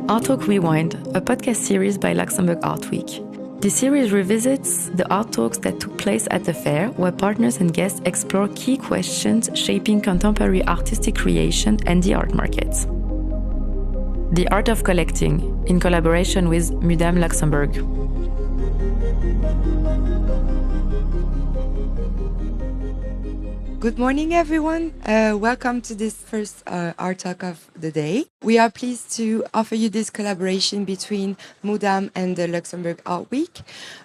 Art Talk Rewind, a podcast series by Luxembourg Art Week. The series revisits the art talks that took place at the fair, where partners and guests explore key questions shaping contemporary artistic creation and the art market. The Art of Collecting, in collaboration with Mudam Luxembourg. Good morning, everyone. Welcome to this first art talk of the day. We are pleased to offer you this collaboration between Mudam and the Luxembourg Art Week.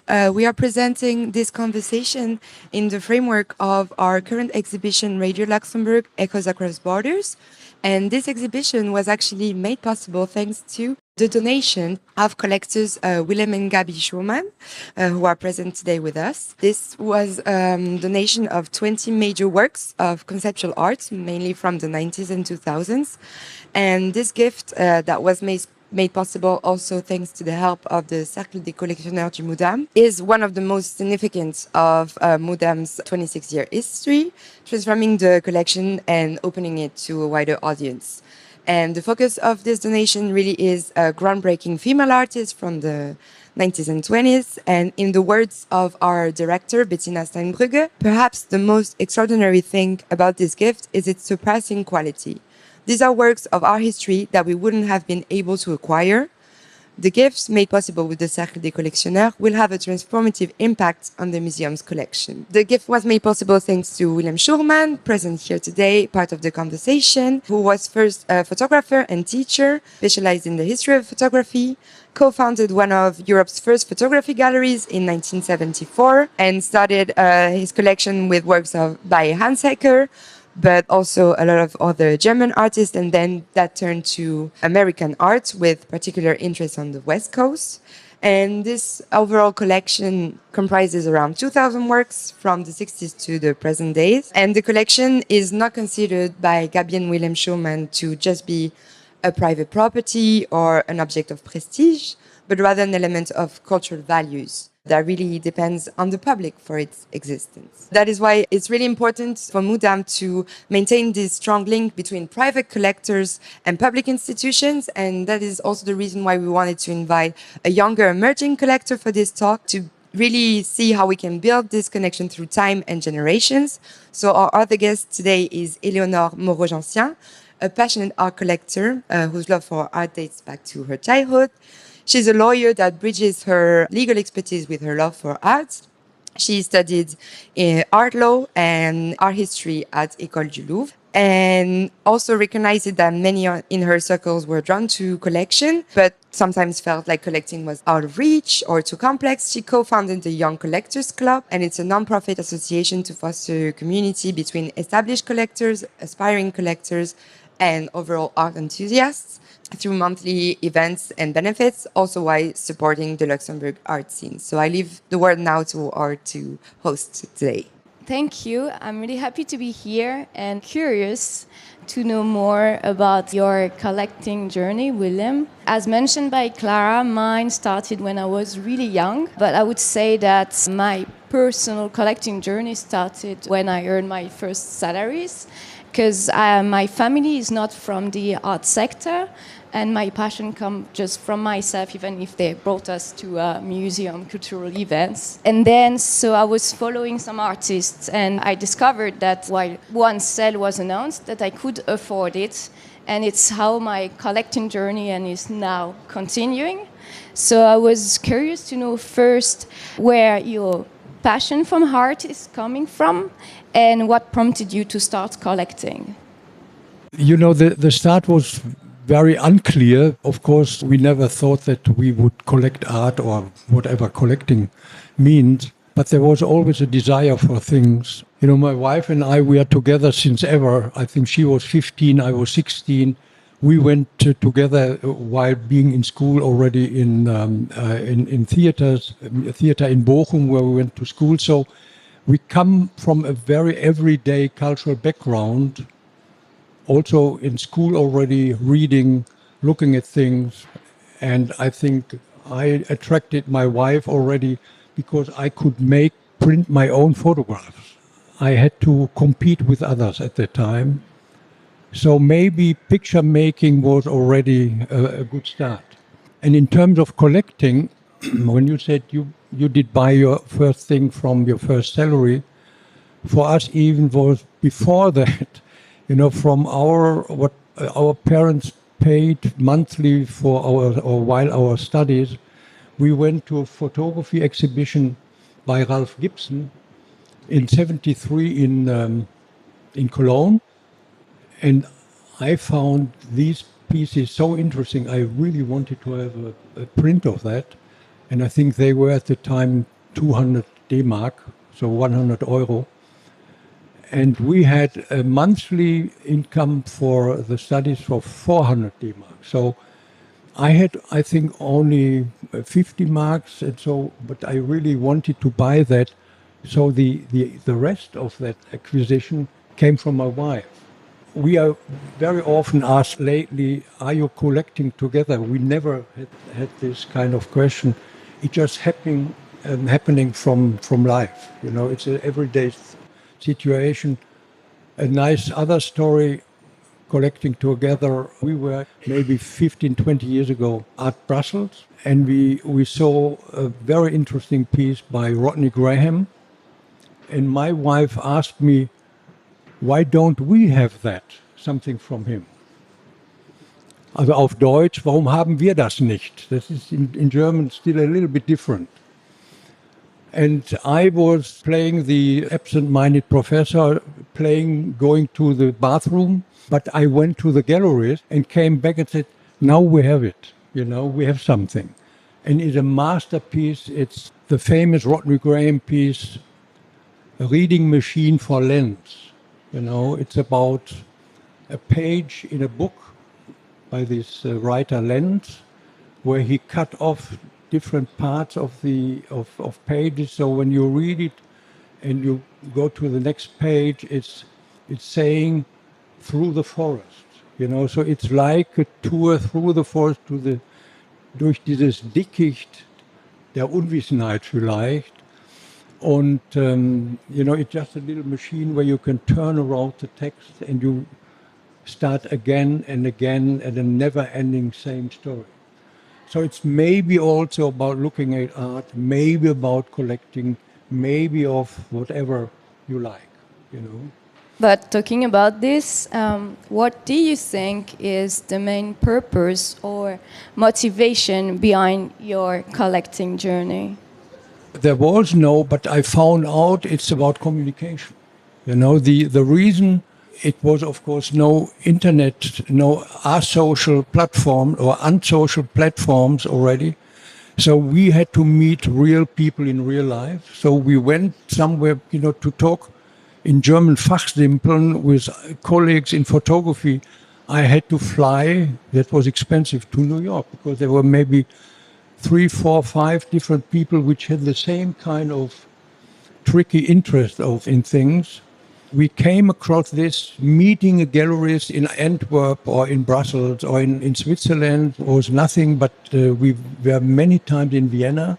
We are presenting this conversation in the framework of our current exhibition, Radio Luxembourg, Echoes Across Borders. And this exhibition was actually made possible thanks to the donation of collectors Wilhelm and Schürmann, who are present today with us. This was a donation of 20 major works of conceptual art, mainly from the 90s and 2000s. And this gift that was made possible also thanks to the help of the Cercle des Collectionneurs du Mudam, is one of the most significant of Mudam's 26-year history, transforming the collection and opening it to a wider audience. And the focus of this donation really is a groundbreaking female artist from the 90s and 20s. And in the words of our director, Bettina Steinbrügge, perhaps the most extraordinary thing about this gift is its surpassing quality. These are works of art history that we wouldn't have been able to acquire. The gifts made possible with the Cercle des Collectionneurs will have a transformative impact on the museum's collection. The gift was made possible thanks to Wilhelm Schürmann, present here today, part of the conversation, who was first a photographer and teacher, specialized in the history of photography, co-founded one of Europe's first photography galleries in 1974, and started his collection with works by Hans Hecker, but also a lot of other German artists, and then that turned to American art with particular interest on the West Coast. And this overall collection comprises around 2,000 works from the 60s to the present days. And the collection is not considered by Gabi and Wilhelm Schürmann to just be a private property or an object of prestige, but rather an element of cultural values that really depends on the public for its existence. That is why it's really important for Mudam to maintain this strong link between private collectors and public institutions, and that is also the reason why we wanted to invite a younger emerging collector for this talk to really see how we can build this connection through time and generations. So our other guest today is Éléonore Moreau-Gentien, a passionate art collector whose love for art dates back to her childhood. She's a lawyer that bridges her legal expertise with her love for art. She studied art law and art history at École du Louvre, and also recognized that many in her circles were drawn to collection, but sometimes felt like collecting was out of reach or too complex. She co-founded the Young Collectors Club, and it's a non-profit association to foster community between established collectors, aspiring collectors, and overall art enthusiasts through monthly events and benefits, also while supporting the Luxembourg art scene. So I leave the word now to our two hosts today. Thank you. I'm really happy to be here and curious to know more about your collecting journey, Wilhelm. As mentioned by Clara, mine started when I was really young, but I would say that my personal collecting journey started when I earned my first salaries, because my family is not from the art sector, and my passion comes just from myself, even if they brought us to a museum, cultural events. And then, so I was following some artists, and I discovered that while one sale was announced, that I could afford it. And it's how my collecting journey and is now continuing. So I was curious to know first where your passion from art is coming from, and what prompted you to start collecting? You know, the start was very unclear. Of course, we never thought that we would collect art or whatever collecting means, but there was always a desire for things. You know, my wife and I, we are together since ever. I think she was 15, I was 16. We went together while being in school already in theaters, theater in Bochum, where we went to school. So we come from a very everyday cultural background, also in school already reading, looking at things. And I think I attracted my wife already because I could print my own photographs. I had to compete with others at that time. So maybe picture making was already a good start. And in terms of collecting, when you said you did buy your first thing from your first salary, for us even was before that, from what our parents paid monthly for or while our studies, we went to a photography exhibition by Ralph Gibson in '73 in Cologne, and I found these pieces so interesting. I really wanted to have a print of that, and I think they were at the time 200 D-Mark, so 100 euro. And we had a monthly income for the studies for 400 D-Mark. So I had, I think, only 50 marks, and so, but I really wanted to buy that. So the rest of that acquisition came from my wife. We are very often asked lately, are you collecting together? We never had this kind of question. It just happening from life. It's an everyday situation. A nice other story, collecting together. We were maybe 15, 20 years ago at Brussels, and we saw a very interesting piece by Rodney Graham. And my wife asked me, why don't we have that, something from him? Also auf Deutsch, warum haben wir das nicht? This is in German still a little bit different. And I was playing the absent-minded professor, going to the bathroom, but I went to the galleries and came back and said, now we have it, we have something. And it's a masterpiece. It's the famous Rodney Graham piece, A Reading Machine for Lens. It's about a page in a book by this writer Lenz, where he cut off different parts of pages. So when you read it and you go to the next page, it's saying through the forest. So it's like a tour through the forest durch dieses Dickicht der Unwissenheit vielleicht. And, it's just a little machine where you can turn around the text and you start again and again at a never-ending same story. So it's maybe also about looking at art, maybe about collecting, maybe of whatever you like, But talking about this, what do you think is the main purpose or motivation behind your collecting journey? There was no, but I found out it's about communication. The reason it was, of course, no internet, no asocial platform or unsocial platforms already. So we had to meet real people in real life. So we went somewhere, to talk in German Fachsimpeln with colleagues in photography. I had to fly, that was expensive, to New York, because there were maybe 3, 4, 5 different people which had the same kind of tricky interest in things. We came across this meeting a gallerist in Antwerp or in Brussels or in Switzerland was nothing, but we were many times in Vienna.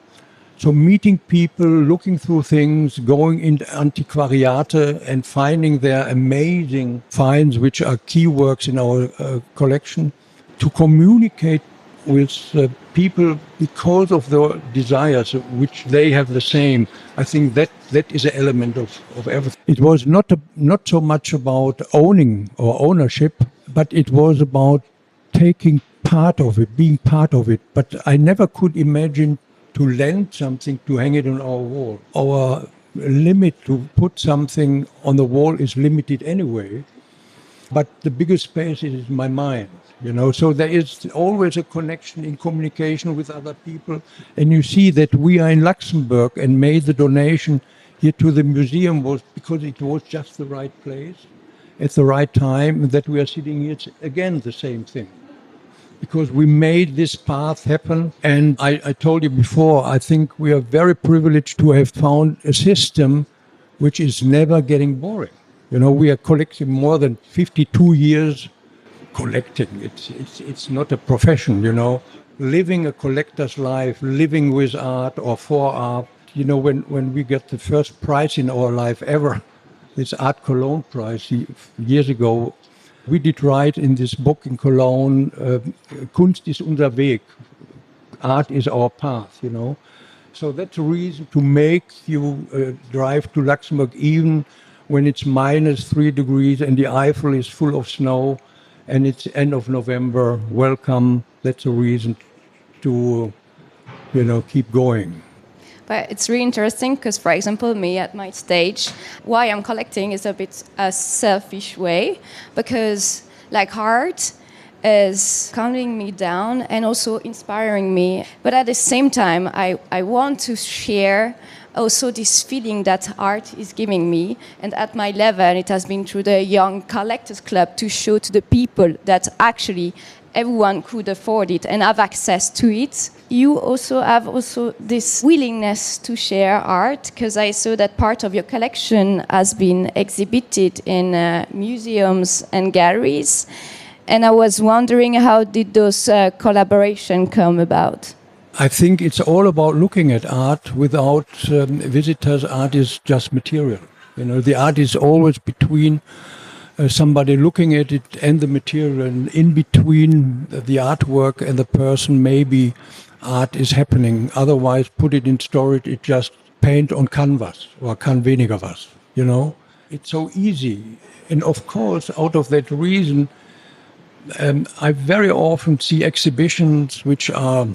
So meeting people, looking through things, going into antiquariate and finding their amazing finds, which are key works in our collection, to communicate with people because of their desires, which they have the same. I think that is an element of everything. It was not so much about owning or ownership, but it was about taking part of it, being part of it. But I never could imagine to lend something to hang it on our wall. Our limit to put something on the wall is limited anyway. But the biggest space is my mind, So there is always a connection in communication with other people. And you see that we are in Luxembourg and made the donation here to the museum was because it was just the right place at the right time. And that we are sitting here, it's again the same thing. Because we made this path happen. And I told you before, I think we are very privileged to have found a system which is never getting boring. We are collecting more than 52 years collecting. It's not a profession, Living a collector's life, living with art or for art. When we got the first prize in our life ever, this Art Cologne prize years ago, We did write in this book in Cologne, Kunst ist unser Weg. Art is our path, you know. So that's a reason to make you drive to Luxembourg even when it's -3 degrees and the Eifel is full of snow and it's end of November. Welcome. That's a reason to, keep going. But it's really interesting because, for example, me at my stage, why I'm collecting is a bit a selfish way, because like art is calming me down and also inspiring me. But at the same time, I want to share also this feeling that art is giving me. And at my level, it has been through the Young Collectors Club to show to the people that actually everyone could afford it and have access to it. You also have this willingness to share art, because I saw that part of your collection has been exhibited in museums and galleries. And I was wondering, how did those collaborations come about? I think it's all about looking at art without visitors. Art is just material. The art is always between somebody looking at it and the material, and in between the artwork and the person, maybe art is happening. Otherwise, put it in storage, it just paint on canvas or kann weniger was, It's so easy. And of course, out of that reason, I very often see exhibitions which are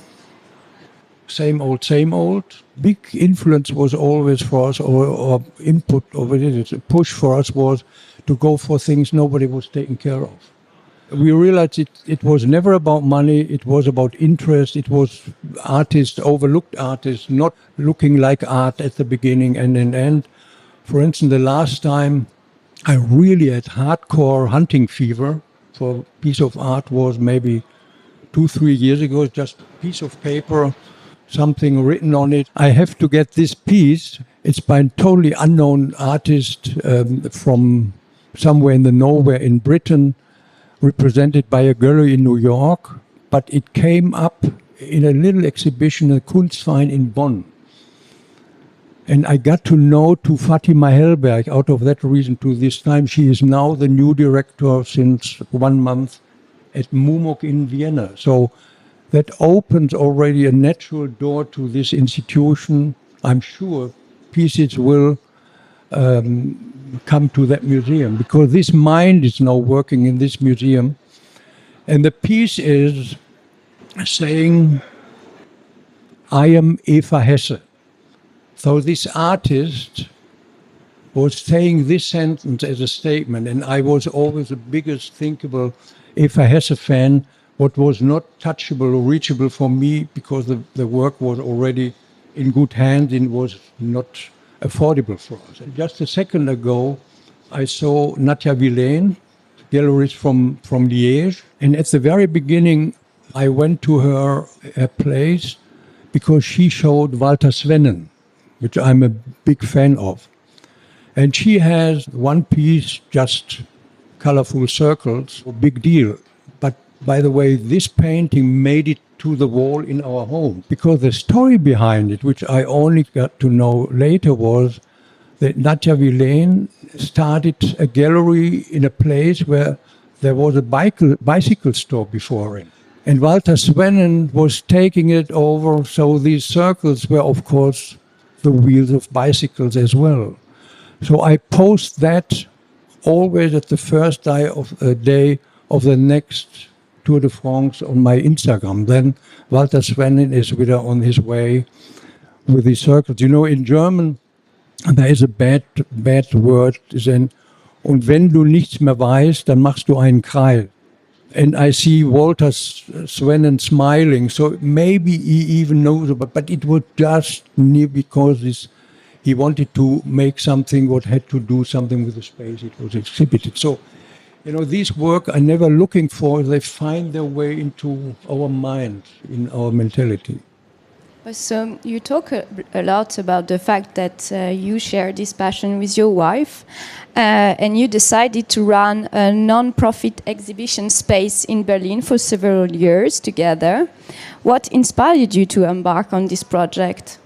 same old. Big influence was always for us, or input, or a push for us was to go for things nobody was taking care of. We realized it was never about money, it was about interest, it was artists, overlooked artists, not looking like art at the beginning and in end. For instance, the last time I really had hardcore hunting fever for a piece of art was maybe 2-3 years ago. Just a piece of paper, something written on it. I have to get this piece. It's by a totally unknown artist from somewhere in the nowhere in Britain, represented by a gallery in New York. But it came up in a little exhibition, a Kunstverein in Bonn. And I got to know to Fatima Hellberg out of that reason to this time. She is now the new director since 1 month at MUMOC in Vienna. So that opens already a natural door to this institution. I'm sure pieces will come to that museum, because this mind is now working in this museum. And the piece is saying, I am Eva Hesse. So this artist was saying this sentence as a statement, and I was always the biggest thinkable Eva Hesse fan. What was not touchable or reachable for me, because the work was already in good hands and was not affordable for us. And just a second ago, I saw Natja Villain, gallerist from Liège, and at the very beginning, I went to her place because she showed Walter Svennen, which I'm a big fan of. And she has one piece, just colorful circles, a big deal. But by the way, this painting made it to the wall in our home, because the story behind it, which I only got to know later, was that Natja Villain started a gallery in a place where there was a bicycle store before it. And Walter Svennen was taking it over, so these circles were, of course, the wheels of bicycles as well. So I post that always at the first day of the next Tour de France on my Instagram. Then Walter Svennen is wieder on his way with these circles. In German, there is a bad word, und wenn du nichts mehr weißt, dann machst du einen Kreis. And I see Walter Svennen smiling, so maybe he even knows about, but it was just near because he wanted to make something what had to do something with the space it was exhibited. So, these work are never looking for, they find their way into our mind, in our mentality. So you talk a lot about the fact that you share this passion with your wife, and you decided to run a non-profit exhibition space in Berlin for several years together. What inspired you to embark on this project?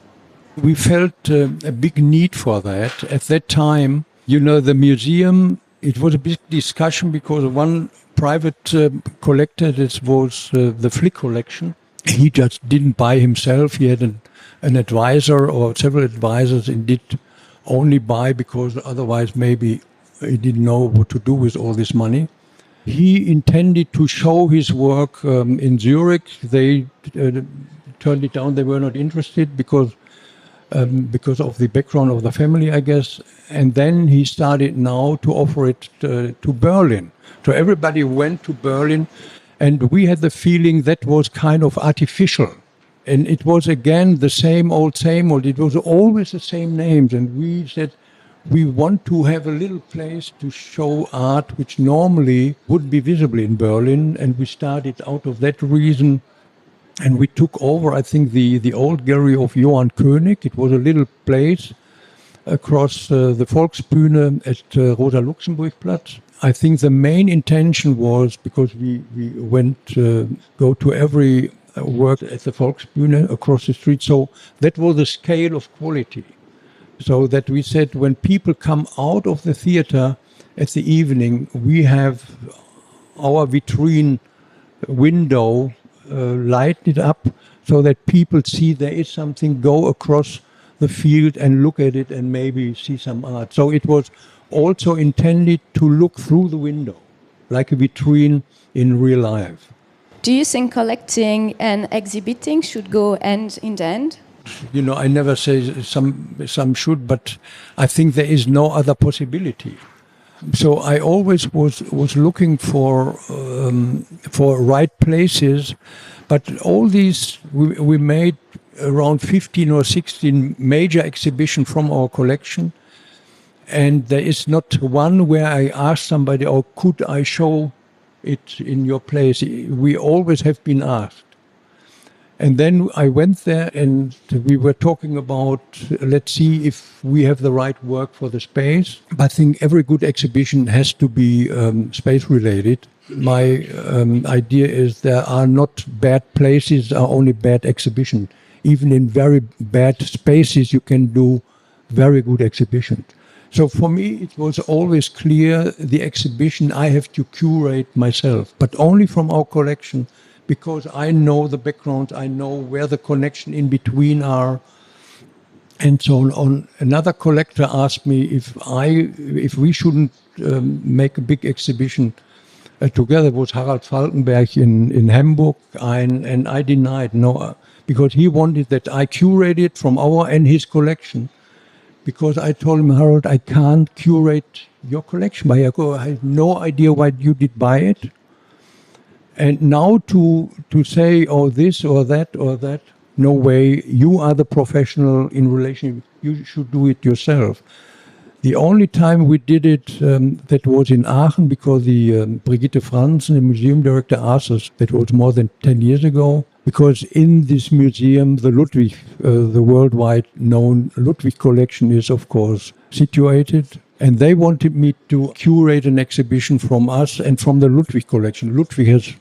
We felt a big need for that. At that time, the museum it was a big discussion because one private collector, this was the Flick collection. He just didn't buy himself. He had an advisor or several advisors and did only buy because otherwise maybe he didn't know what to do with all this money. He intended to show his work in Zurich. They turned it down. They were not interested because of the background of the family, I guess. And then he started now to offer it to Berlin. So everybody went to Berlin, and we had the feeling that was kind of artificial. And it was again the same old, same old. It was always the same names. And we said, we want to have a little place to show art which normally would be visible in Berlin. And we started out of that reason. And we took over, I think, the old gallery of Johann König. It was a little place across the Volksbühne at Rosa Luxembourg Platz. I think the main intention was, because we went go to every work at the Volksbühne across the street, so that was the scale of quality. So that we said, when people come out of the theater at the evening, we have our vitrine window lighted up so that people see there is something, go across the field and look at it and maybe see some art. So it was also intended to look through the window, like a vitrine in real life. Do you think collecting and exhibiting should go hand in hand? You know, I never say some should, but I think there is no other possibility. So I always was looking for right places, but all these we made around 15 or 16 major exhibitions from our collection, and there is not one where I asked somebody, "Oh, could I show it in your place?" We always have been asked. And then I went there and we were talking about, let's see if we have the right work for the space. But I think every good exhibition has to be space related. My idea is there are not bad places, are only bad exhibitions. Even in very bad spaces, you can do very good exhibitions. So for me, it was always clear the exhibition I have to curate myself, but only from our collection, because I know the background, I know where the connection in between are, and so on. Another collector asked me if we shouldn't make a big exhibition together. It was Harald Falkenberg in Hamburg, and I denied no, because he wanted that I curate it from our and his collection. Because I told him, Harold, I can't curate your collection. I have no idea why you did buy it. And now to say, oh, this or that, no way. You are the professional in relation. You should do it yourself. The only time we did it, that was in Aachen, because the Brigitte Franzen, the museum director, asked us. That was more than 10 years ago. Because in this museum, the Ludwig, the worldwide known Ludwig collection is, of course, situated. And they wanted me to curate an exhibition from us and from the Ludwig collection. Ludwig has,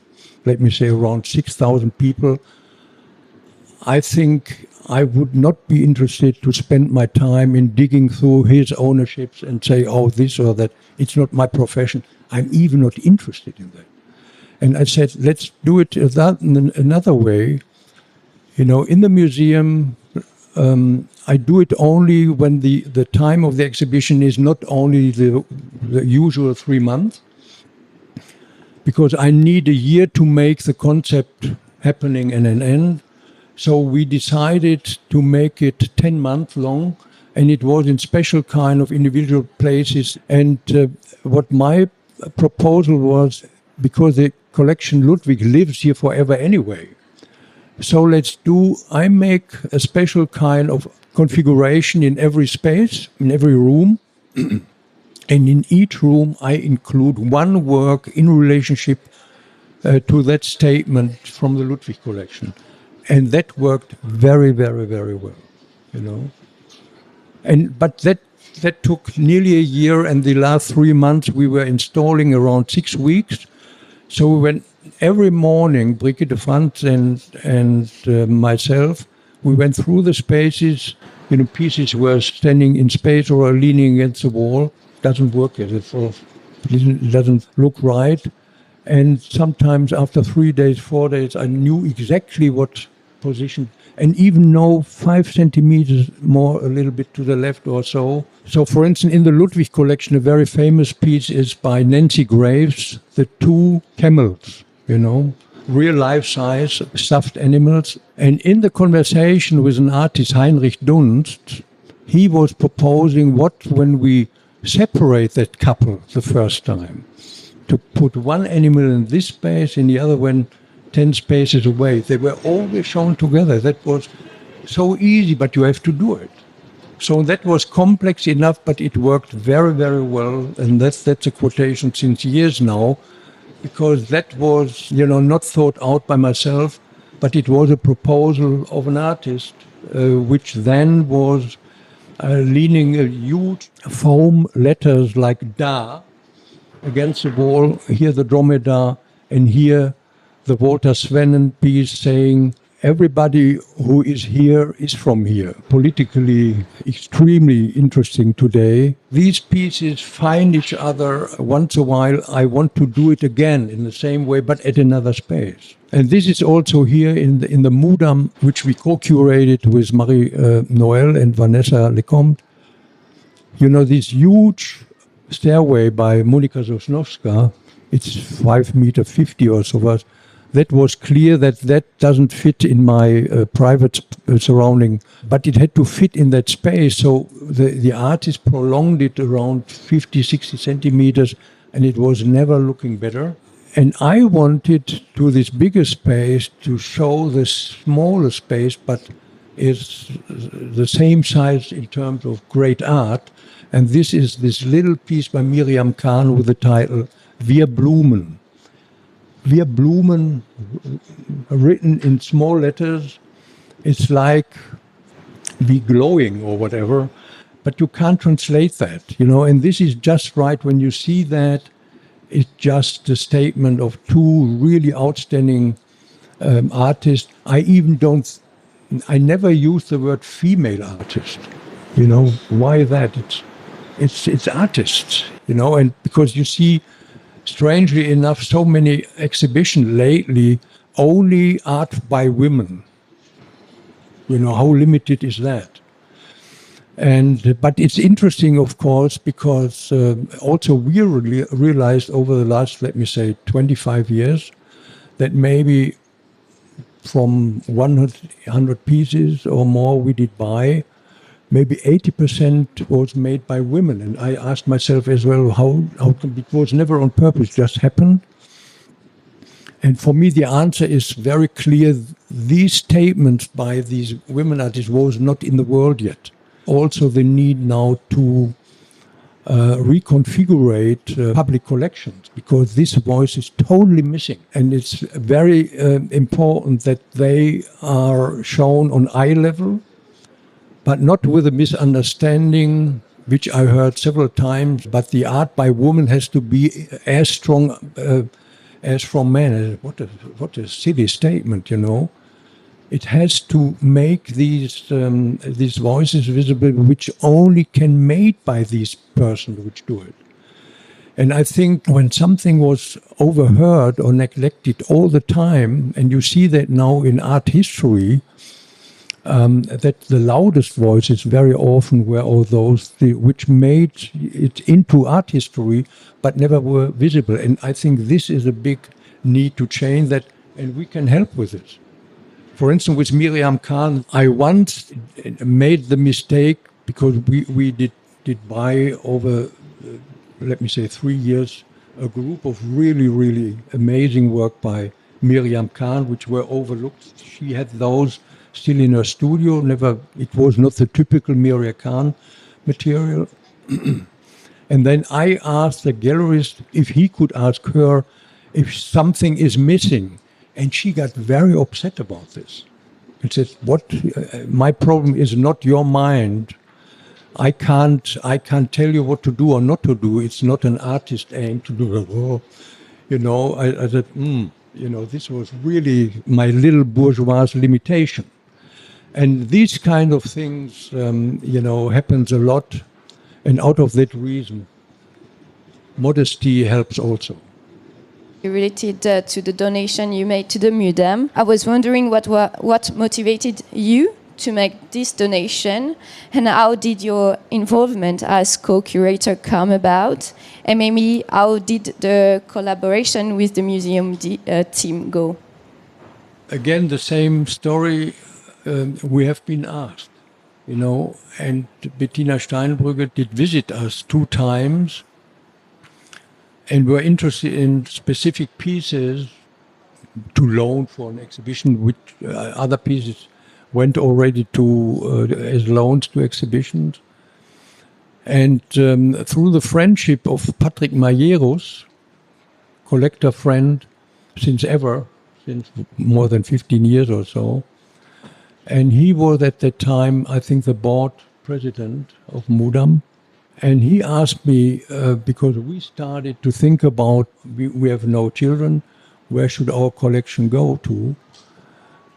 let me say, around 6,000 people. I think I would not be interested to spend my time in digging through his ownerships and say, oh, this or that. It's not my profession. I'm even not interested in that. And I said, let's do it another way. You know, in the museum, I do it only when the time of the exhibition is not only the usual 3 months, because I need a year to make the concept happening and an end. So we decided to make it 10 months long, and it was in special kind of individual places. And what my proposal was, because the collection Ludwig lives here forever anyway. So I make a special kind of configuration in every space, in every room. And in each room, I include one work in relationship to that statement from the Ludwig collection. And that worked very, very, very well, you know. But that took nearly a year, and the last 3 months we were installing around 6 weeks. So we went every morning, Brigitte Franzen and myself, we went through the spaces. You know, pieces were standing in space or leaning against the wall. Doesn't work yet. It's it doesn't look right. And sometimes after 3 days, 4 days, I knew exactly what position, and even know 5 centimeters more, a little bit to the left or so. So, for instance, in the Ludwig collection, a very famous piece is by Nancy Graves, the 2 camels, real life size stuffed animals. And in the conversation with an artist, Heinrich Dunst, he was proposing when we separate that couple the first time, to put one animal in this space and the other one 10 spaces away. They were always shown together. That was so easy, but you have to do it. So that was complex enough, but it worked very, very well. And that's a quotation since years now, because that was, not thought out by myself, but it was a proposal of an artist, which then was leaning a huge foam letters like Da against the wall, here the dromedar, and here the Walter Svennen piece saying, everybody who is here is from here. Politically extremely interesting today. These pieces find each other once a while. I want to do it again in the same way, but at another space. And this is also here in the Mudam, which we co-curated with Marie Noël and Vanessa Lecomte. This huge stairway by Monika Sosnowska, it's 5.50 meters or so. That was clear that doesn't fit in my private surrounding, but it had to fit in that space. So the artist prolonged it around 50, 60 centimeters, and it was never looking better. And I wanted to this bigger space to show the smaller space, but is the same size in terms of great art. And this is this little piece by Miriam Kahn with the title Wir Blumen. Wir Blumen, written in small letters. It's like we glowing or whatever, but you can't translate that, and this is just right. When you see that, it's just a statement of 2 really outstanding artists. I never use the word female artist, why that? It's artists, and because you see, strangely enough, so many exhibitions lately, only art by women. How limited is that? But it's interesting, of course, because also we realized over the last, 25 years, that maybe from 100 pieces or more we did buy, maybe 80% was made by women. And I asked myself as well, how it was never on purpose, just happened. And for me, the answer is very clear. These statements by these women artists was not in the world yet. Also, the need now to reconfigure public collections, because this voice is totally missing. And it's very important that they are shown on eye level, but not with a misunderstanding, which I heard several times, but the art by women has to be as strong as from men. What a silly statement, It has to make these voices visible, which only can made by these persons which do it. And I think when something was overheard or neglected all the time, and you see that now in art history, that the loudest voices very often were all those which made it into art history, but never were visible. And I think this is a big need to change that, and we can help with it. For instance, with Miriam Kahn, I once made the mistake, because we did buy over, 3 years, a group of really, really amazing work by Miriam Kahn, which were overlooked. She had those still in her studio. It was not the typical Miriam Kahn material. And then I asked the gallerist if he could ask her if something is missing. And she got very upset about this. And said, my problem is not your mind. I can't tell you what to do or not to do. It's not an artist aim to do. I said, this was really my little bourgeois limitation. And these kind of things, happens a lot. And out of that reason, modesty helps also. Related to the donation you made to the Mudam, I was wondering what motivated you to make this donation, and how did your involvement as co-curator come about, and maybe how did the collaboration with the museum team go? Again, the same story. We have been asked, and Bettina Steinbrügge did visit us 2 times, and were interested in specific pieces to loan for an exhibition, which other pieces went already to as loans to exhibitions. And through the friendship of Patrick Majerus, collector friend since more than 15 years or so, and he was at that time, I think, the board president of Mudam. And he asked me, because we started to think about, we have no children, where should our collection go to?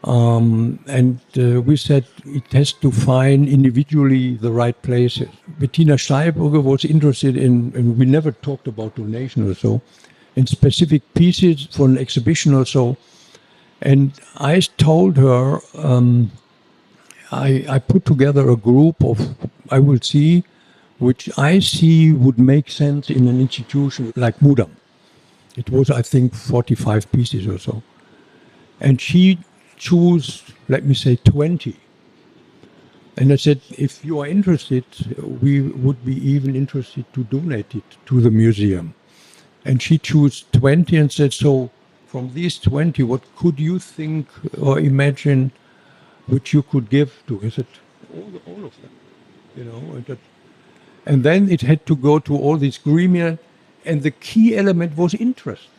And we said it has to find individually the right places. Bettina Steinbrügge was interested in, and we never talked about donation or so, in specific pieces for an exhibition or so. And I told her, I put together a group of, I will see, which I see would make sense in an institution like Mudam. It was, I think, 45 pieces or so. And she chose, let me say, 20. And I said, if you are interested, we would be even interested to donate it to the museum. And she chose 20 and said, so from these 20, what could you think or imagine which you could give to? I said, all of them, And then it had to go to all these gremium, and the key element was interest.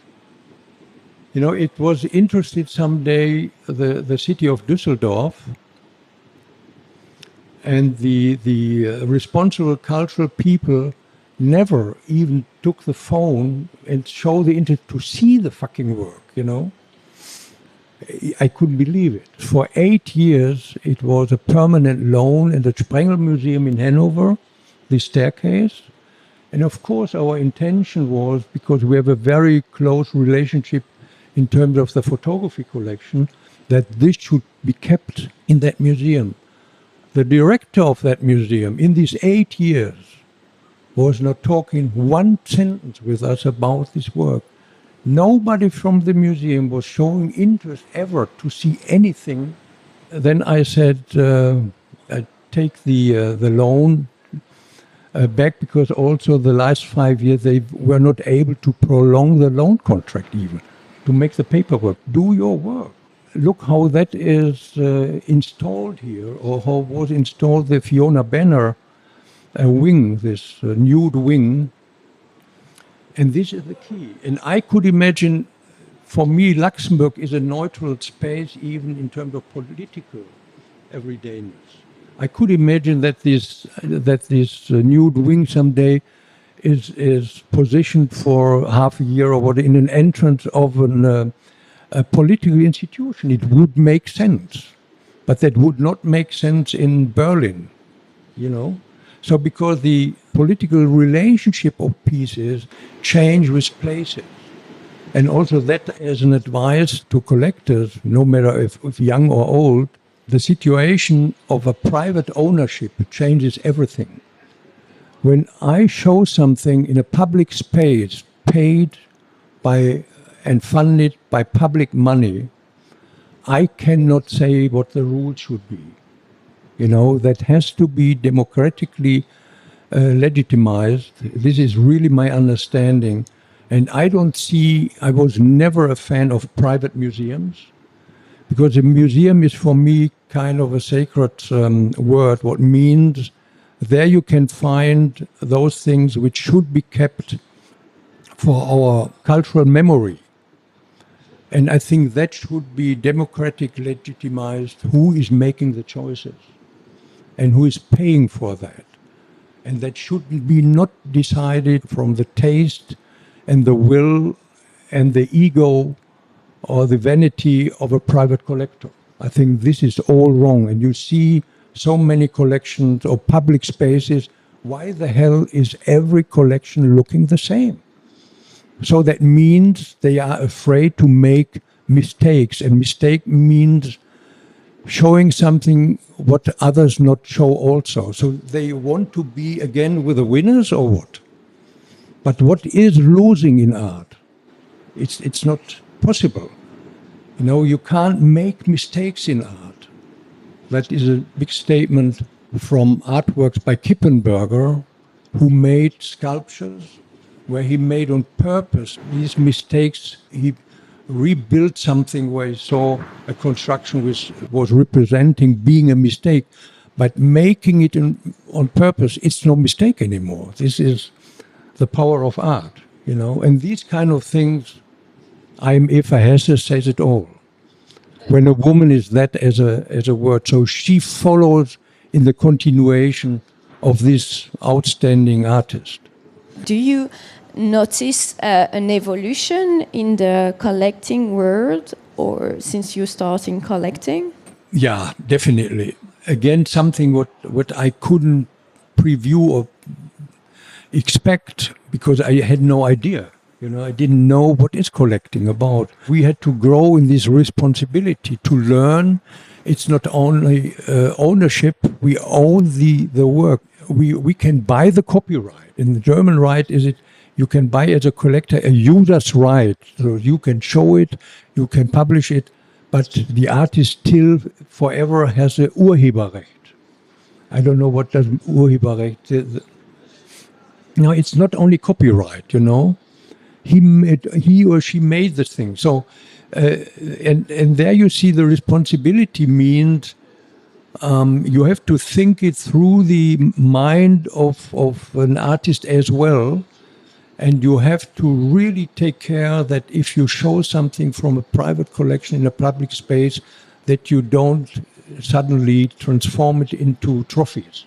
It was interested someday, the city of Düsseldorf, and the responsible cultural people never even took the phone and showed the interest to see the fucking work, I couldn't believe it. For 8 years, it was a permanent loan in the Sprengel Museum in Hanover, the staircase. And of course, our intention was, because we have a very close relationship in terms of the photography collection, that this should be kept in that museum. The director of that museum in these 8 years was not talking one sentence with us about this work. Nobody from the museum was showing interest ever to see anything. Then I said, I take the loan back, because also the last 5 years they were not able to prolong the loan contract even, to make the paperwork. Do your work. Look how that is installed here, or how was installed the Fiona Banner wing, this nude wing. And this is the key. And I could imagine, for me, Luxembourg is a neutral space, even in terms of political everydayness. I could imagine that this nude wing someday is positioned for half a year or what in an entrance of a political institution. It would make sense, but that would not make sense in Berlin, So because the political relationship of pieces change with places. And also that as an advice to collectors, no matter if young or old, the situation of a private ownership changes everything. When I show something in a public space paid by and funded by public money, I cannot say what the rules should be. That has to be democratically legitimized. This is really my understanding. And I was never a fan of private museums, because a museum is for me kind of a sacred word, what means there you can find those things which should be kept for our cultural memory. And I think that should be democratic legitimized, who is making the choices and who is paying for that. And that should be not decided from the taste and the will and the ego or the vanity of a private collector. I think this is all wrong. And you see so many collections or public spaces. Why the hell is every collection looking the same? So that means they are afraid to make mistakes, and mistake means showing something what others not show also. So they want to be again with the winners or what? But what is losing in art? It's not possible. You know, you can't make mistakes in art. That is a big statement from artworks by Kippenberger, who made sculptures where he made on purpose these mistakes. He rebuilt something where he saw a construction which was representing being a mistake, but making it on purpose, it's no mistake anymore. This is the power of art, you know. And these kind of things, Eva Hesse says it all. When a woman is that as a word, so she follows in the continuation of this outstanding artist. Do you notice an evolution in the collecting world, or since you're starting collecting? Yeah, definitely. Again, something what I couldn't preview or expect because I had no idea. You know, I didn't know what is collecting about. We had to grow in this responsibility to learn. It's not only ownership. We own the work. We can buy the copyright. In the German right is it, you can buy as a collector a user's right. So you can show it, you can publish it, but the artist still forever has a Urheberrecht. I don't know what does Urheberrecht is. No, it's not only copyright, you know. He or she made the thing. So, and there you see the responsibility means you have to think it through the mind of an artist as well. And you have to really take care that if you show something from a private collection in a public space, that you don't suddenly transform it into trophies.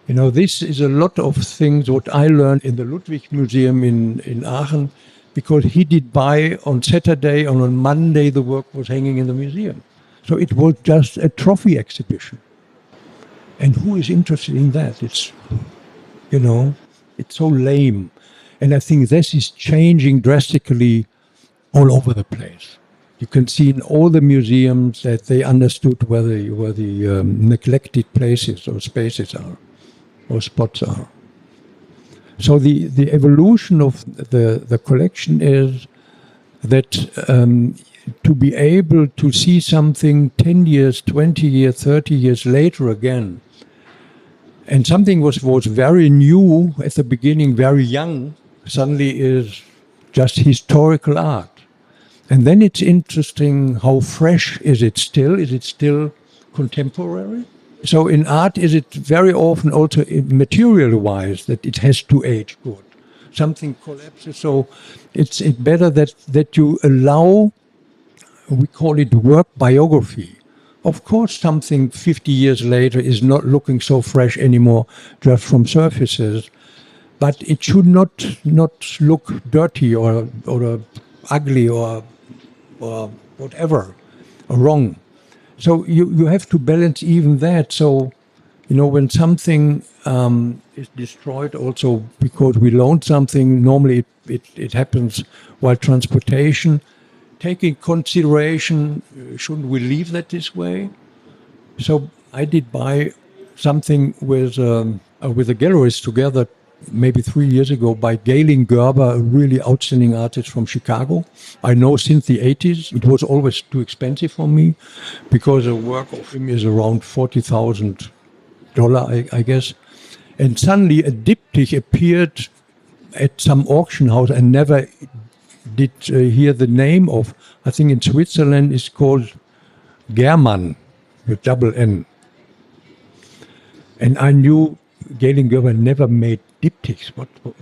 You know, this is a lot of things what I learned in the Ludwig Museum in Aachen, because he did buy on Saturday, and on Monday the work was hanging in the museum. So it was just a trophy exhibition. And who is interested in that? It's, you know, it's so lame. And I think this is changing drastically all over the place. You can see in all the museums that they understood where the neglected places or spaces are, or spots are. So the evolution of the collection is that to be able to see something 10 years, 20 years, 30 years later again, and something was very new at the beginning, very young, suddenly is just historical art. And then it's interesting how fresh is it still? Is it still contemporary? So in art, is it very often also material-wise that it has to age good? Something collapses, so it's better that you allow, we call it work biography. Of course, something 50 years later is not looking so fresh anymore just from surfaces, but it should not look dirty or ugly or whatever, or wrong. So you have to balance even that. So, you know, when something is destroyed also because we loaned something, normally it happens while transportation. Taking consideration, shouldn't we leave that this way? So I did buy something with a gallerist together maybe 3 years ago by Galen Gerber, a really outstanding artist from Chicago. I know since the 80s, it was always too expensive for me because a work of him is around $40,000, I guess. And suddenly a diptych appeared at some auction house I never did hear the name of. I think in Switzerland it's called German with double N. And I knew Galen Gerber never made diptychs.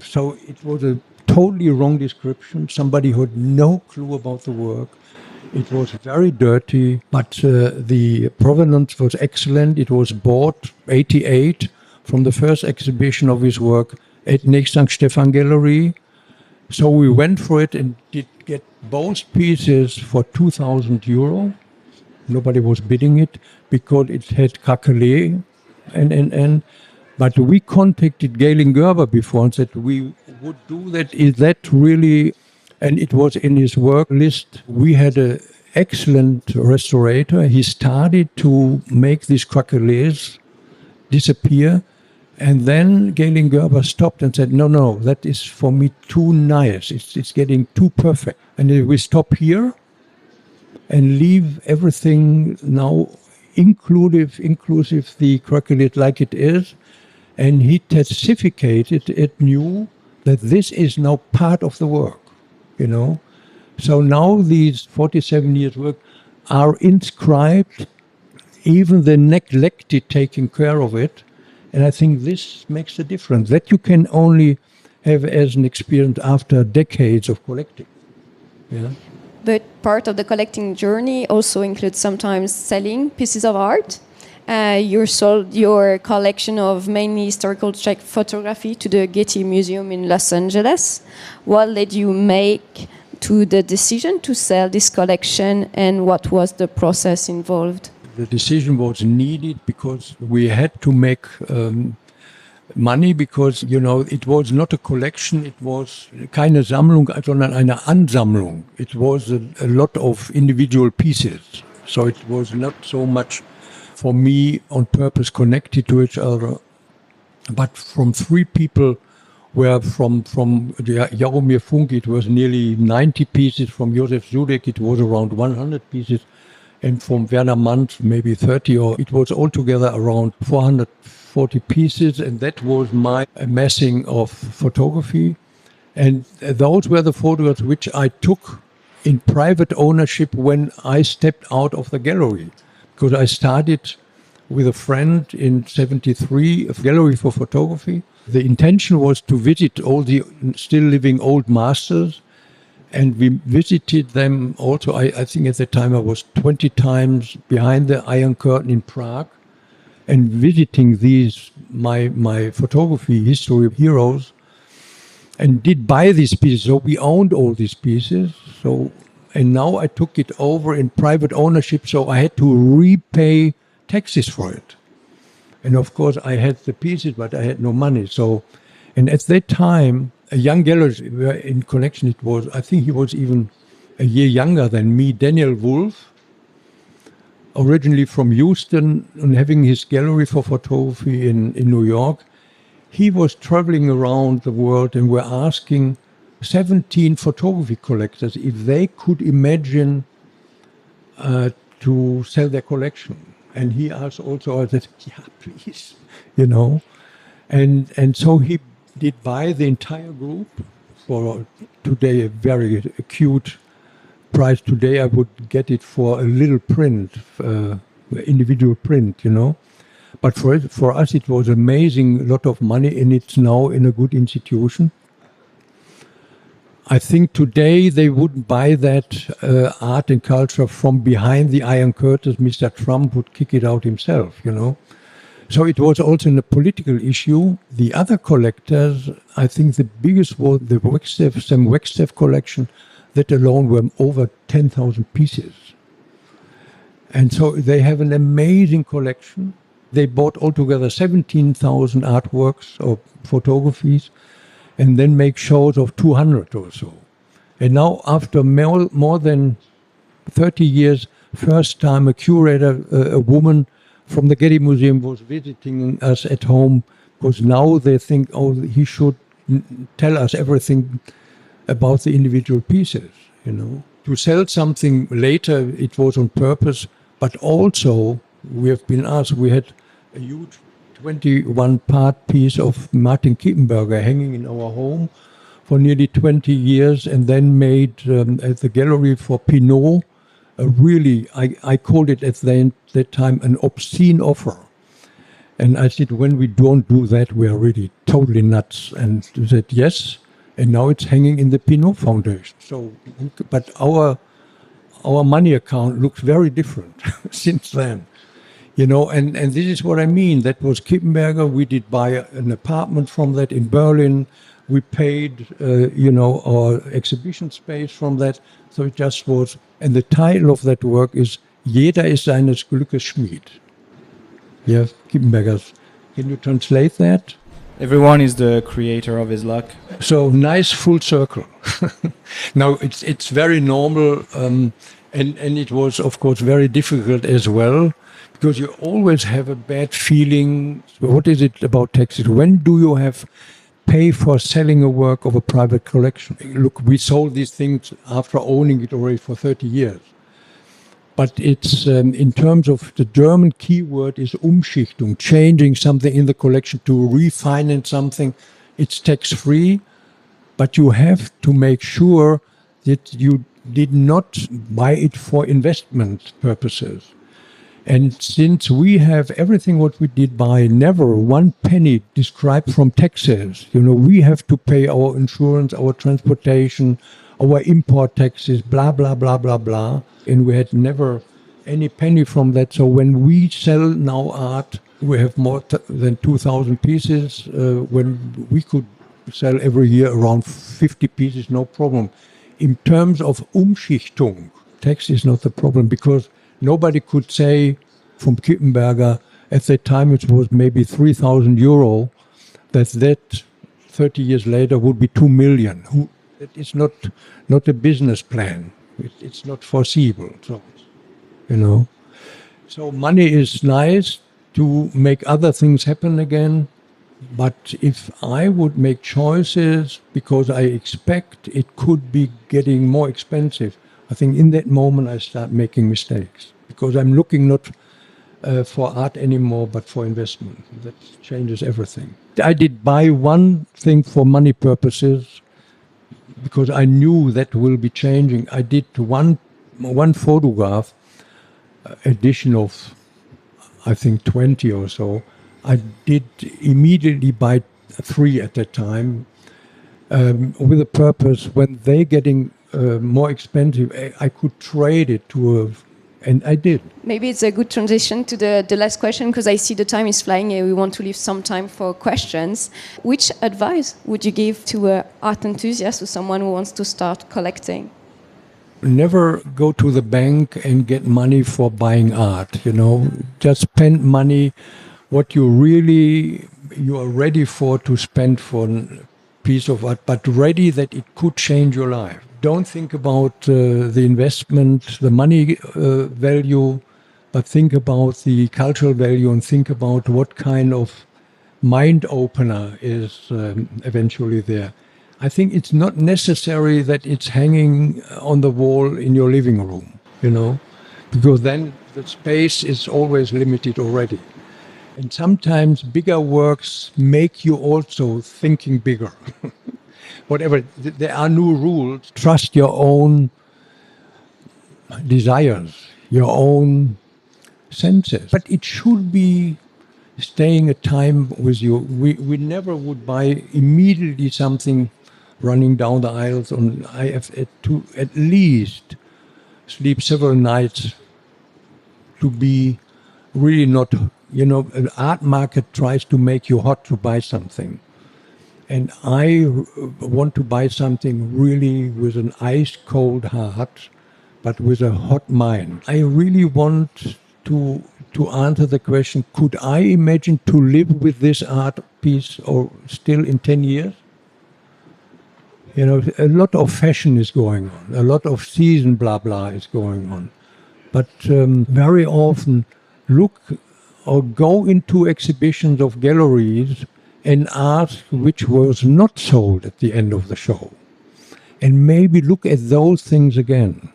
So it was a totally wrong description. Somebody who had no clue about the work. It was very dirty, but the provenance was excellent. It was bought 88 from the first exhibition of his work at Next St. Stephan Gallery. So we went for it and did get both pieces for €2,000. Nobody was bidding it because it had craquelé and. But we contacted Galen Gerber before and said we would do that, is that really, and it was in his work list, we had an excellent restaurator. He started to make these craquelets disappear, and then Galen Gerber stopped and said, no, that is for me too nice. It's getting too perfect. And we stop here and leave everything now inclusive the craquelet like it is. And he testificated it knew that this is now part of the work, you know. So now these 47 years work are inscribed, even the neglected taking care of it. And I think this makes a difference that you can only have as an experience after decades of collecting. Yeah. But part of the collecting journey also includes sometimes selling pieces of art. You sold your collection of mainly historical Czech photography to the Getty Museum in Los Angeles. What led you make to the decision to sell this collection, and what was the process involved? The decision was needed because we had to make money, because, you know, it was not a collection, it was keine Sammlung, sondern eine Ansammlung. It was a lot of individual pieces. So it was not so much for me on purpose connected to each other, but from three people were from Jaromir Funk, it was nearly 90 pieces, from Josef Zudek it was around 100 pieces, and from Werner Mandt maybe 30, or it was altogether around 440 pieces, and that was my amassing of photography. And those were the photographs which I took in private ownership when I stepped out of the gallery. Because I started with a friend in 73, a gallery for photography. The intention was to visit all the still living old masters, and we visited them also. I think at the time I was 20 times behind the Iron Curtain in Prague, and visiting these, my photography history heroes, and did buy these pieces. So we owned all these pieces. And now I took it over in private ownership, so I had to repay taxes for it. And of course, I had the pieces, but I had no money. So, and at that time, a young gallerist in connection, it was, I think he was even a year younger than me, Daniel Wolf, originally from Houston, and having his gallery for photography in New York. He was traveling around the world and were asking 17 photography collectors if they could imagine to sell their collection. And he asked also, I said, yeah, please, you know. And so he did buy the entire group for today a very acute price. Today I would get it for a little print, individual print, you know. But for us it was amazing, a lot of money, and it's now in a good institution. I think today they wouldn't buy that art and culture from behind the Iron Curtain. Mr. Trump would kick it out himself, you know. So it was also a political issue. The other collectors, I think the biggest was the Sam Wexteff collection, that alone were over 10,000 pieces. And so they have an amazing collection. They bought altogether 17,000 artworks or photographies, and then make shows of 200 or so. And now, after more than 30 years, first time a curator, a woman from the Getty Museum, was visiting us at home, because now they think, oh, he should tell us everything about the individual pieces, you know. To sell something later, it was on purpose, but also we have been asked, we had a huge 21-part piece of Martin Kippenberger hanging in our home for nearly 20 years, and then made at the gallery for Pinot, a really, I called it at that time an obscene offer. And I said, when we don't do that, we are really totally nuts. And he said, yes, and now it's hanging in the Pinot Foundation. So, but our money account looks very different since then. You know, and this is what I mean. That was Kippenberger. We did buy an apartment from that in Berlin. We paid, you know, our exhibition space from that. So it just was, and the title of that work is Jeder ist seines Glückes Schmied. Yeah, Kippenberger's. Can you translate that? Everyone is the creator of his luck. So nice full circle. Now it's very normal, and it was of course very difficult as well, because you always have a bad feeling. What is it about taxes? When do you have pay for selling a work of a private collection? Look, we sold these things after owning it already for 30 years. But it's, in terms of the German keyword is Umschichtung, changing something in the collection to refinance something. It's tax-free, but you have to make sure that you did not buy it for investment purposes. And since we have everything what we did buy, never one penny described from taxes, we have to pay our insurance, our transportation, our import taxes, blah, blah, blah, blah, blah. And we had never any penny from that. So when we sell now art, we have more than 2,000 pieces. When we could sell every year around 50 pieces, no problem. In terms of Umschichtung, tax is not the problem, because nobody could say from Kippenberger, at that time it was maybe 3,000 euro, that 30 years later would be 2 million. It is not a business plan. It's not foreseeable. So money is nice to make other things happen again. But if I would make choices because I expect it could be getting more expensive, I think in that moment I start making mistakes, because I'm looking not for art anymore, but for investment. That changes everything. I did buy one thing for money purposes, because I knew that will be changing. I did one photograph, edition of, I think, 20 or so. I did immediately buy 3 at that time, with a purpose. When they're getting more expensive, I could trade it and I did. Maybe it's a good transition to the last question, because I see the time is flying and we want to leave some time for questions. Which advice would you give to an art enthusiast or someone who wants to start collecting? Never go to the bank and get money for buying art, Just spend money what you are ready to spend for a piece of art, but ready that it could change your life. Don't think about the investment, the money value, but think about the cultural value, and think about what kind of mind opener is eventually there. I think it's not necessary that it's hanging on the wall in your living room, because then the space is always limited already. And sometimes bigger works make you also thinking bigger. Whatever, there are new rules. Trust your own desires, your own senses. But it should be staying a time with you. We never would buy immediately something running down the aisles. I have to at least sleep several nights to be really not, an art market tries to make you hot to buy something. And I want to buy something really with an ice-cold heart, but with a hot mind. I really want to answer the question, could I imagine to live with this art piece or still in 10 years? A lot of fashion is going on. A lot of season blah blah is going on. But very often look or go into exhibitions of galleries and art which was not sold at the end of the show. And maybe look at those things again.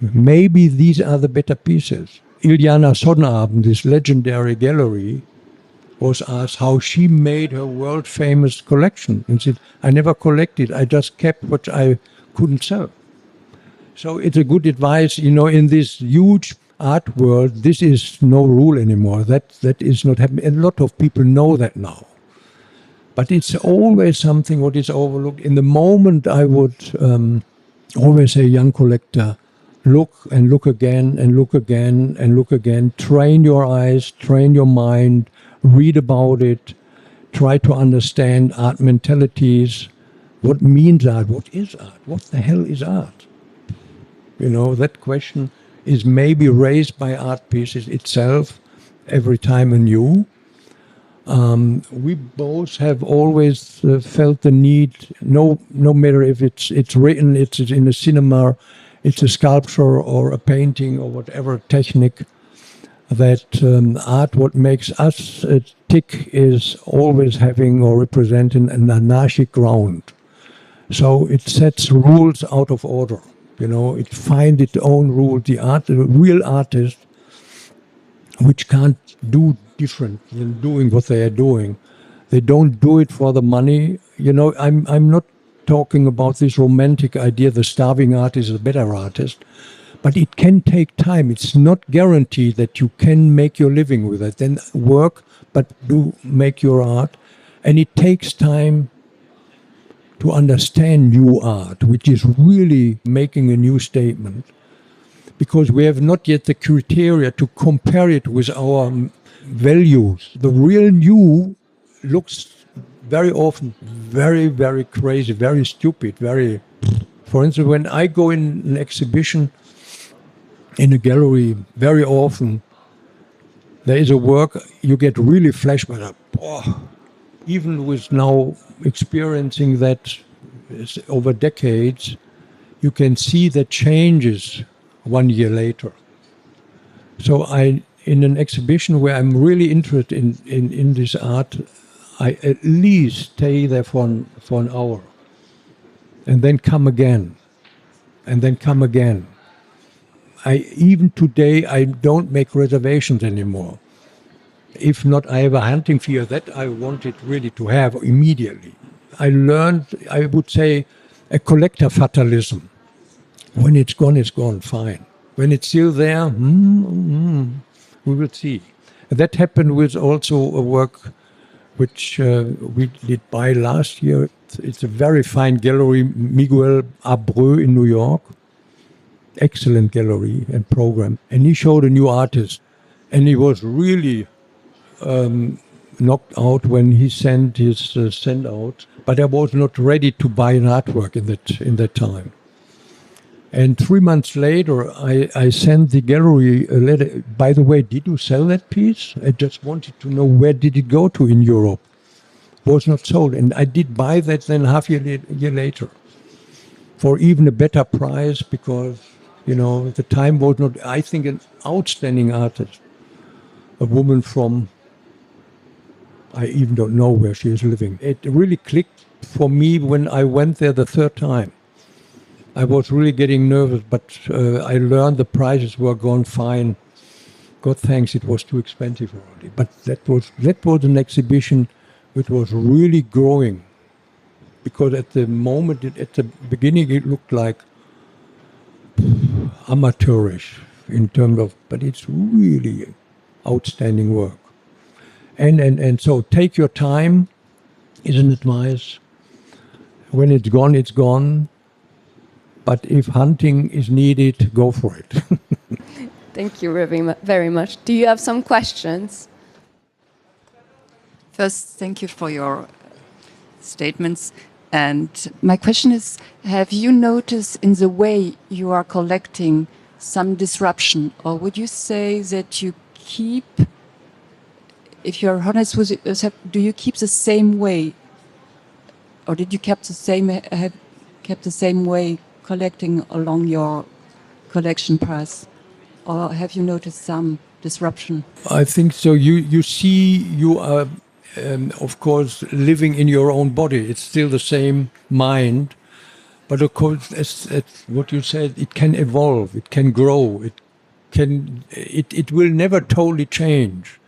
Maybe these are the better pieces. Iliana Sonnabend, this legendary gallery, was asked how she made her world-famous collection. And said, I never collected, I just kept what I couldn't sell. So it's a good advice, in this huge art world, this is no rule anymore. That is not happening. And a lot of people know that now. But it's always something what is overlooked. In the moment, I would always say, young collector, look and look again and look again and look again. Train your eyes, train your mind, read about it, try to understand art mentalities. What means art? What is art? What the hell is art? That question is maybe raised by art pieces itself every time anew. We both have always felt the need, no matter if it's written, it's in a cinema, it's a sculpture or a painting or whatever technique, that art, what makes us tick is always having or representing an anarchic ground. So it sets rules out of order. It finds its own rule. The real artist, which can't do different than doing what they are doing. They don't do it for the money. I'm not talking about this romantic idea, the starving artist is a better artist, but it can take time. It's not guaranteed that you can make your living with it. Then work, but do make your art. And it takes time to understand new art, which is really making a new statement, because we have not yet the criteria to compare it with our values. The real new looks very often very, very crazy, very stupid, very... For instance, when I go in an exhibition in a gallery, very often there is a work, you get really flashback. Even with now experiencing that over decades, you can see the changes 1 year later. So in an exhibition where I'm really interested in this art, I at least stay there for an hour and then come again and then come again. Even today, I don't make reservations anymore. If not, I have a hunting fear that I wanted really to have immediately. I learned, I would say, a collector fatalism. When it's gone, fine. When it's still there, we will see. And that happened with also a work which we did buy last year. It's a very fine gallery, Miguel Abreu in New York. Excellent gallery and program. And he showed a new artist. And he was really knocked out when he sent his send out. But I was not ready to buy an artwork in that time. And 3 months later, I sent the gallery a letter. By the way, did you sell that piece? I just wanted to know where did it go to in Europe. It was not sold. And I did buy that then half a year later for even a better price because, at the time was not, I think, an outstanding artist. A woman from, I even don't know where she is living. It really clicked for me when I went there the third time. I was really getting nervous, but I learned the prices were gone fine. God thanks, it was too expensive already. But that was an exhibition which was really growing, because at the moment, at the beginning, it looked like amateurish in terms of, but it's really outstanding work. And so take your time is an advice. When it's gone, it's gone. But if hunting is needed, go for it. Thank you very much. Do you have some questions? First, thank you for your statements. And my question is, have you noticed in the way you are collecting some disruption? Or would you say that you keep, if you're honest with yourself, do you keep the same way? Or did you have kept the same way collecting along your collection path, or have you noticed some disruption? I think so. You see, you are, of course, living in your own body. It's still the same mind, but of course, as what you said, it can evolve, it can grow, it will never totally change.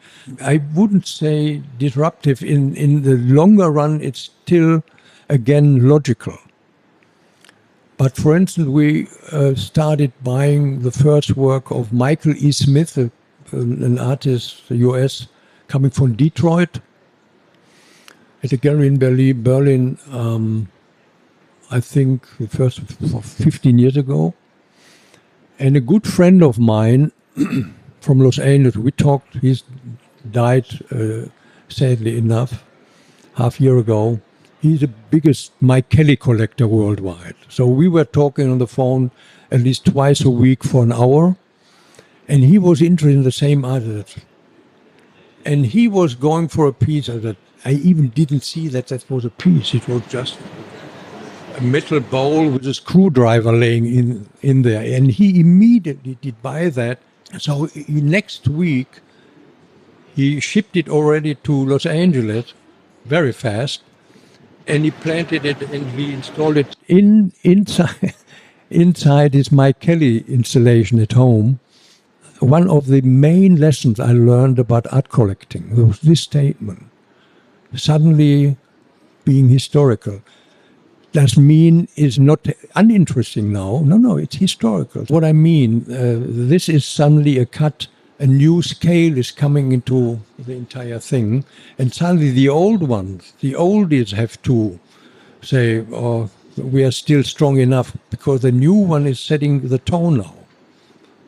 I wouldn't say disruptive. In the longer run, it's still, again, logical. But for instance, we started buying the first work of Michael E. Smith, an artist, US, coming from Detroit, at a gallery in Berlin, I think the first 15 years ago. And a good friend of mine from Los Angeles, we talked, he's died, sadly enough, half year ago. He's the biggest Mike Kelly collector worldwide. So we were talking on the phone at least twice a week for an hour. And he was interested in the same artist. And he was going for a piece that I even didn't see that was a piece. It was just a metal bowl with a screwdriver laying in there. And he immediately did buy that. So next week, he shipped it already to Los Angeles very fast. And he planted it and he installed it inside. Inside is my Kelly installation at home. One of the main lessons I learned about art collecting was this statement. Suddenly being historical does mean is not uninteresting now. No, it's historical. What I mean, this is suddenly a new scale is coming into the entire thing. And suddenly the old ones, the oldies have to say, oh, we are still strong enough, because the new one is setting the tone now.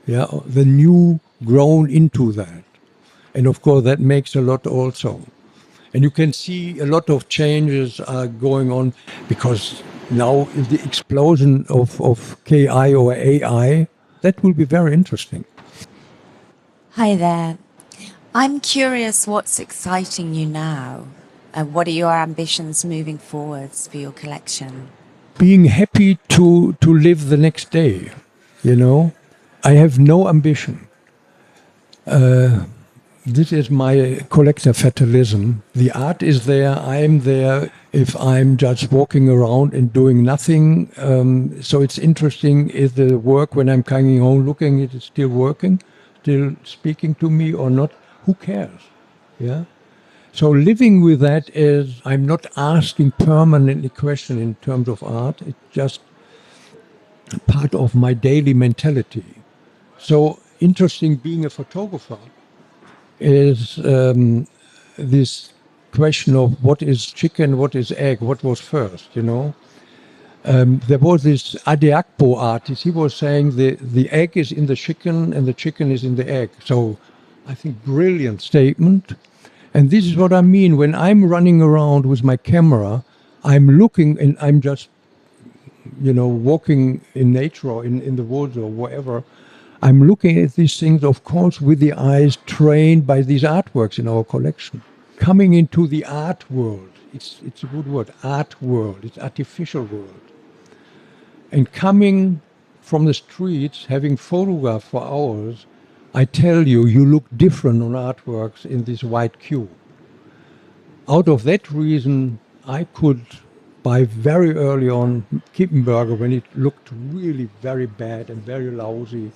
Yeah, the new grown into that. And of course that makes a lot also. And you can see a lot of changes are going on, because now the explosion of KI or AI, that will be very interesting. Hi there. I'm curious what's exciting you now, and what are your ambitions moving forwards for your collection? Being happy to live the next day, you know. I have no ambition. This is my collector fatalism. The art is there, I'm there. If I'm just walking around and doing nothing, so it's interesting, is the work when I'm coming home looking, it is still working, still speaking to me or not? Who cares? Yeah. So living with that is, I'm not asking permanently question in terms of art. It's just part of my daily mentality. So interesting being a photographer is this question of what is chicken, what is egg, what was first, you know. There was this Adeakpo artist, he was saying the egg is in the chicken and the chicken is in the egg. So I think brilliant statement. And this is what I mean. When I'm running around with my camera, I'm looking and I'm just, you know, walking in nature or in the woods or wherever. I'm looking at these things, of course, with the eyes trained by these artworks in our collection. Coming into the art world, it's a good word, art world, it's artificial world. And coming from the streets, having photographed for hours, I tell you, you look different on artworks in this white cube. Out of that reason, I could buy very early on Kippenberger when it looked really very bad and very lousy.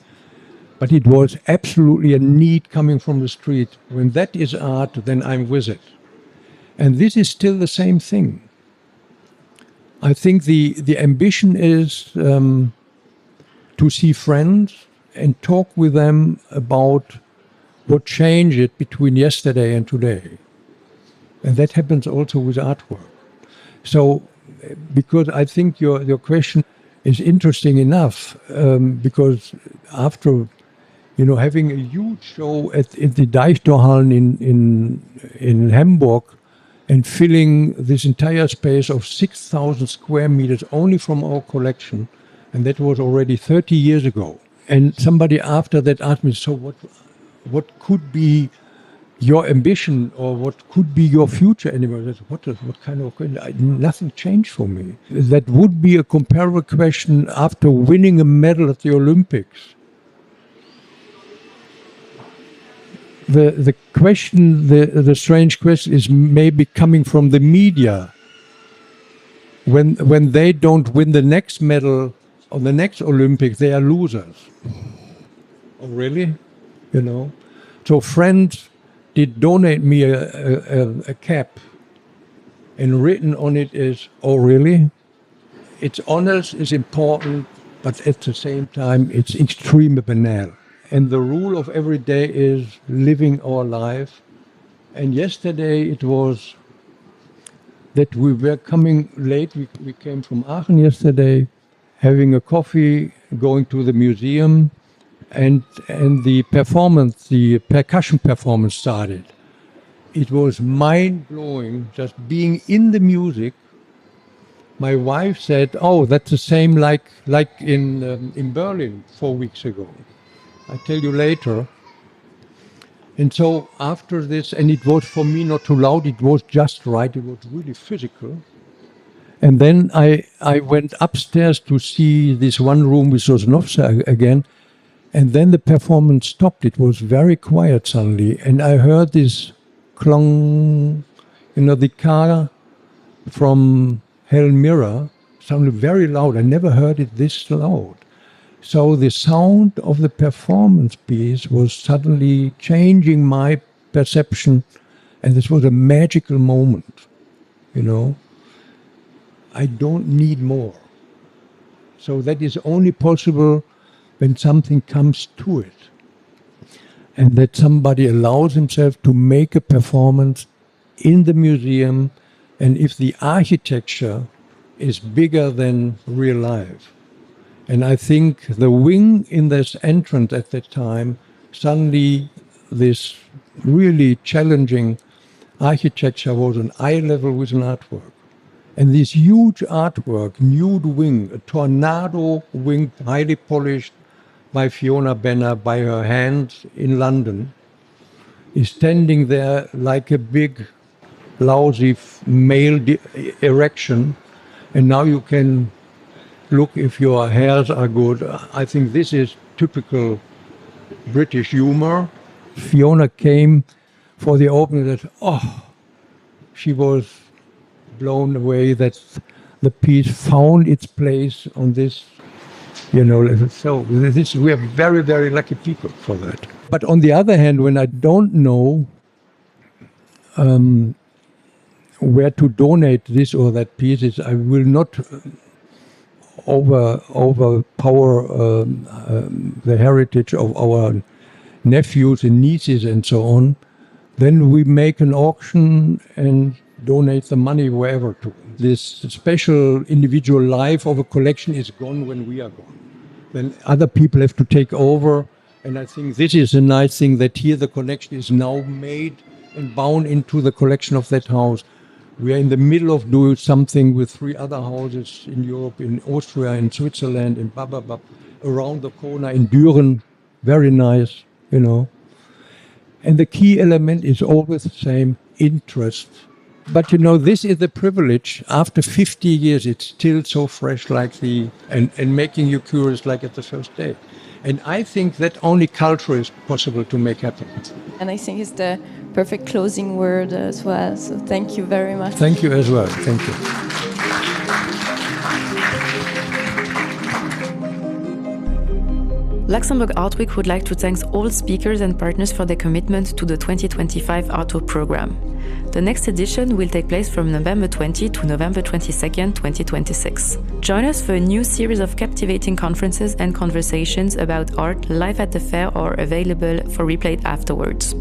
But it was absolutely a need coming from the street. When that is art, then I'm with it. And this is still the same thing. I think the ambition is to see friends and talk with them about what changed between yesterday and today. And that happens also with artwork. So, because I think your question is interesting enough, because after, you know, having a huge show at the Deichtorhallen in Hamburg and filling this entire space of 6,000 square meters only from our collection, and that was already 30 years ago. And somebody after that asked me, so what could be your ambition or what could be your future anyway? I said, what kind of, nothing changed for me. That would be a comparable question after winning a medal at the Olympics. The question, the strange question is maybe coming from the media. When they don't win the next medal on the next Olympics, they are losers. Oh, really? You know? So friends did donate me a cap, and written on it is, oh, really? It's honest, it's important, but at the same time, it's extremely banal. And the rule of every day is living our life. And yesterday it was that we were coming late. We came from Aachen yesterday, having a coffee, going to the museum, and the performance, the percussion performance started. It was mind-blowing, just being in the music. My wife said, oh, that's the same like in Berlin 4 weeks ago. I'll tell you later. And so after this, and it was for me not too loud, it was just right, it was really physical. And then I went upstairs to see this one room with Sosnovsa again, and then the performance stopped. It was very quiet suddenly, and I heard this clong, the car from Helmira sounded very loud. I never heard it this loud. So the sound of the performance piece was suddenly changing my perception, and this was a magical moment, I don't need more. So that is only possible when something comes to it, and that somebody allows himself to make a performance in the museum, and if the architecture is bigger than real life. And I think the wing in this entrance at that time, suddenly this really challenging architecture was on eye level with an artwork. And this huge artwork, nude wing, a tornado wing, highly polished by Fiona Benner by her hand in London, is standing there like a big, lousy male erection. And now you can look if your hairs are good. I think this is typical British humor. Fiona came for the opening that, she was blown away that the piece found its place on this, so we are very, very lucky people for that. But on the other hand, when I don't know where to donate this or that piece, I will not overpower the heritage of our nephews and nieces and so on. Then we make an auction and donate the money wherever to. This special individual life of a collection is gone when we are gone. Then other people have to take over, and I think this is a nice thing that here the collection is now made and bound into the collection of that house. We are in the middle of doing something with 3 other houses in Europe, in Austria, in Switzerland, in Bababab, around the corner in Düren. Very nice, And the key element is always the same, interest. But this is the privilege. After 50 years, it's still so fresh, and making you curious like at the first day. And I think that only culture is possible to make happen. And I think it's the perfect closing word as well. So thank you very much. Thank you as well. Thank you. Luxembourg Art Week would like to thank all speakers and partners for their commitment to the 2025 Art Tour program. The next edition will take place from November 20 to November 22nd, 2026. Join us for a new series of captivating conferences and conversations about art live at the fair or available for replay afterwards.